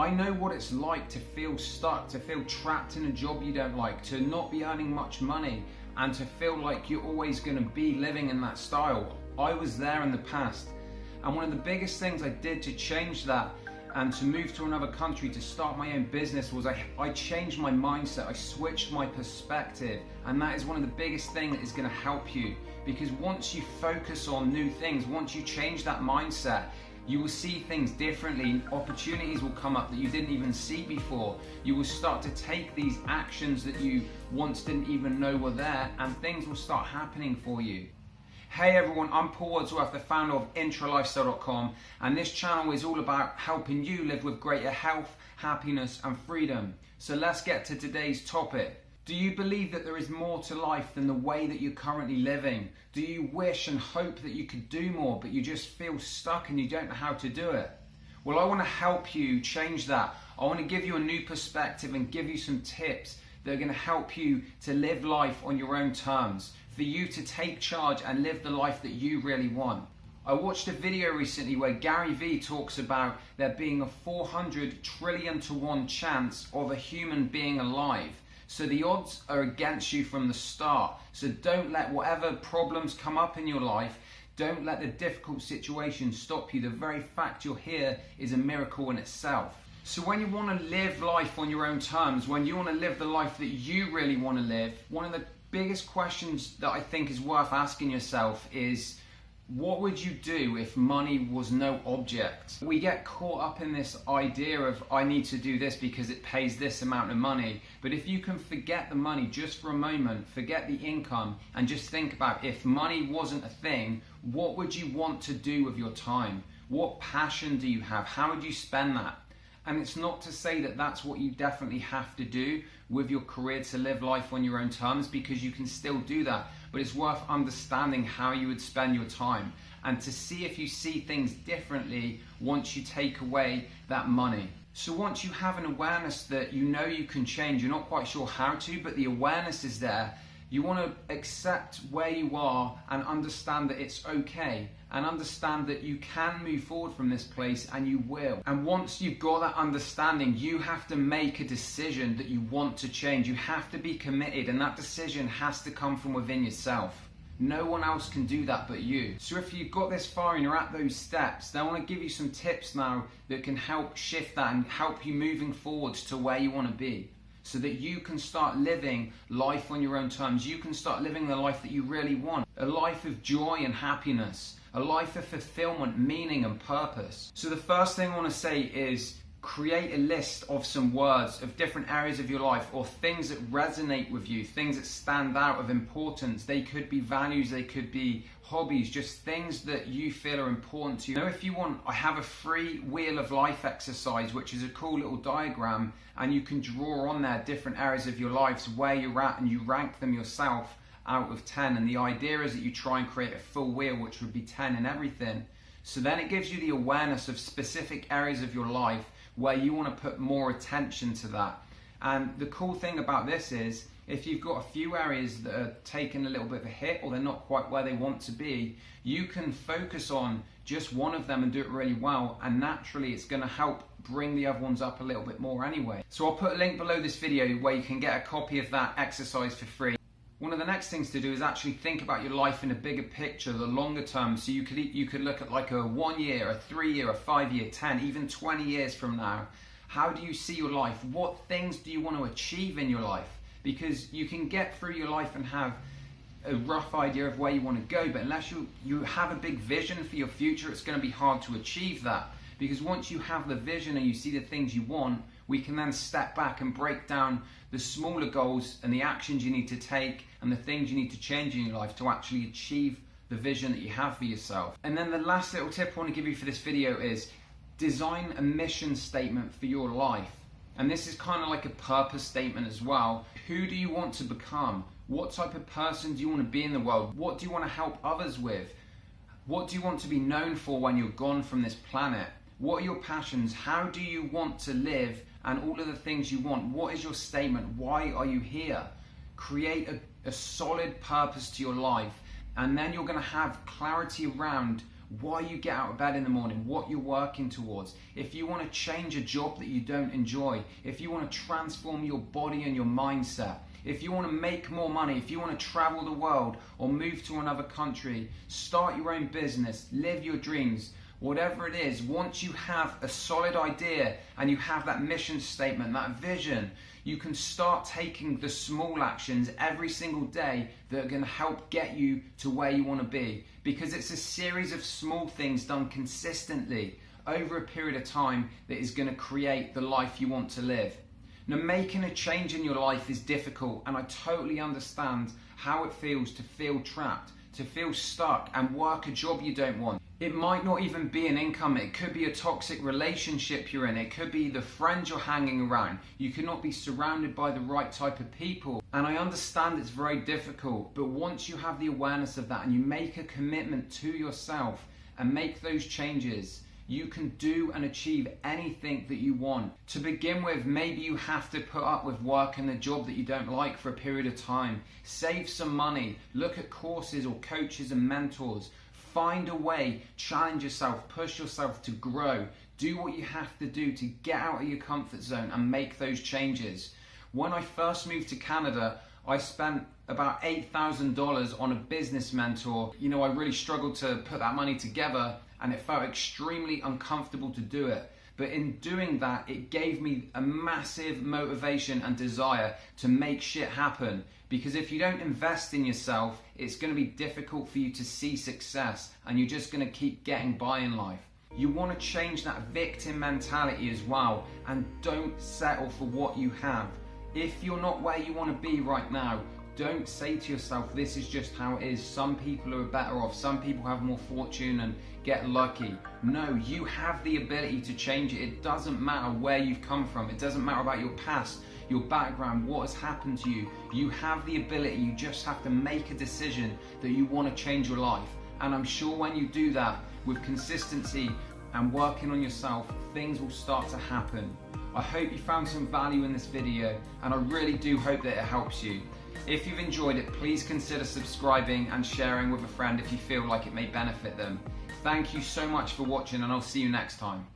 I know what it's like to feel stuck, to feel trapped in a job you don't like, to not be earning much money, and to feel like you're always going to be living in that style. I was there in the past. And one of the biggest things I did to change that and to move to another country to start my own business was I changed my mindset. I switched my perspective, and that is one of the biggest things that is going to help you, because once you focus on new things, once you change that mindset, you will see things differently. Opportunities will come up that you didn't even see before. You will start to take these actions that you once didn't even know were there, and things will start happening for you. Hey everyone, I'm Paul Wordsworth, the founder of IntraLifestyle.com, and this channel is all about helping you live with greater health, happiness and freedom. So let's get to today's topic. Do you believe that there is more to life than the way that you're currently living? Do you wish and hope that you could do more, but you just feel stuck and you don't know how to do it? Well, I want to help you change that. I want to give you a new perspective and give you some tips that are going to help you to live life on your own terms, for you to take charge and live the life that you really want. I watched a video recently where Gary Vee talks about there being a 400 trillion to 1 chance of a human being alive. So the odds are against you from the start. So don't let whatever problems come up in your life, don't let the difficult situations stop you. The very fact you're here is a miracle in itself. So when you want to live life on your own terms, when you want to live the life that you really want to live, one of the biggest questions that I think is worth asking yourself is, what would you do if money was no object? We get caught up in this idea of, I need to do this because it pays this amount of money. But if you can forget the money just for a moment, forget the income, and just think about, if money wasn't a thing, what would you want to do with your time? What passion do you have? How would you spend that? And it's not to say that that's what you definitely have to do with your career to live life on your own terms, because you can still do that. But it's worth understanding how you would spend your time and to see if you see things differently once you take away that money. So once you have an awareness that you know you can change, you're not quite sure how to, but the awareness is there, you want to accept where you are and understand that it's okay, and understand that you can move forward from this place, and you will. And once you've got that understanding, you have to make a decision that you want to change. You have to be committed, and that decision has to come from within yourself. No one else can do that but you. So if you've got this far and you're at those steps, then I want to give you some tips now that can help shift that and help you moving forwards to where you want to be, so that you can start living life on your own terms. You can start living the life that you really want. A life of joy and happiness. A life of fulfillment, meaning and purpose. So the first thing I want to say is, create a list of some words of different areas of your life, or things that resonate with you, things that stand out of importance. They could be values, they could be hobbies, just things that you feel are important to you. Now, if you want, I have a free Wheel of Life exercise, which is a cool little diagram, and you can draw on there different areas of your lives where you're at, and you rank them yourself out of 10. And the idea is that you try and create a full wheel, which would be 10 in everything. So then it gives you the awareness of specific areas of your life where you want to put more attention to that. And the cool thing about this is, if you've got a few areas that are taking a little bit of a hit, or they're not quite where they want to be, you can focus on just one of them and do it really well, and naturally it's going to help bring the other ones up a little bit more anyway. So I'll put a link below this video where you can get a copy of that exercise for free. One of the next things to do is actually think about your life in a bigger picture, the longer term. So you could look at like a 1 year, a 3 year, a 5 year, 10, even 20 years from now. How do you see your life? What things do you want to achieve in your life? Because you can get through your life and have a rough idea of where you want to go, but unless you have a big vision for your future, it's going to be hard to achieve that. Because once you have the vision and you see the things you want, we can then step back and break down the smaller goals and the actions you need to take and the things you need to change in your life to actually achieve the vision that you have for yourself. And then the last little tip I want to give you for this video is, design a mission statement for your life. And this is kind of like a purpose statement as well. Who do you want to become? What type of person do you want to be in the world? What do you want to help others with? What do you want to be known for when you're gone from this planet? What are your passions? How do you want to live? And all of the things you want. What is your statement? Why are you here? Create a solid purpose to your life, and then you're going to have clarity around why you get out of bed in the morning, what you're working towards. If you want to change a job that you don't enjoy, if you want to transform your body and your mindset, if you want to make more money, if you want to travel the world or move to another country, start your own business, live your dreams, whatever it is, once you have a solid idea and you have that mission statement, that vision, you can start taking the small actions every single day that are going to help get you to where you want to be. Because it's a series of small things done consistently over a period of time that is going to create the life you want to live. Now, making a change in your life is difficult, and I totally understand how it feels to feel trapped, to feel stuck and work a job you don't want. It might not even be an income, it could be a toxic relationship you're in, it could be the friends you're hanging around. You cannot be surrounded by the right type of people. And I understand it's very difficult, but once you have the awareness of that and you make a commitment to yourself and make those changes, you can do and achieve anything that you want. To begin with, maybe you have to put up with working a job that you don't like for a period of time. Save some money, look at courses or coaches and mentors. Find a way, challenge yourself, push yourself to grow. Do what you have to do to get out of your comfort zone and make those changes. When I first moved to Canada, I spent about $8,000 on a business mentor. You know, I really struggled to put that money together and it felt extremely uncomfortable to do it. But in doing that, it gave me a massive motivation and desire to make shit happen. Because if you don't invest in yourself, it's going to be difficult for you to see success and you're just going to keep getting by in life. You want to change that victim mentality as well, and don't settle for what you have. If you're not where you want to be right now, don't say to yourself, this is just how it is. Some people are better off. Some people have more fortune and get lucky. No, you have the ability to change it. It doesn't matter where you've come from. It doesn't matter about your past, your background, what has happened to you. You have the ability. You just have to make a decision that you want to change your life. And I'm sure when you do that with consistency and working on yourself, things will start to happen. I hope you found some value in this video, and I really do hope that it helps you. If you've enjoyed it, please consider subscribing and sharing with a friend if you feel like it may benefit them. Thank you so much for watching, and I'll see you next time.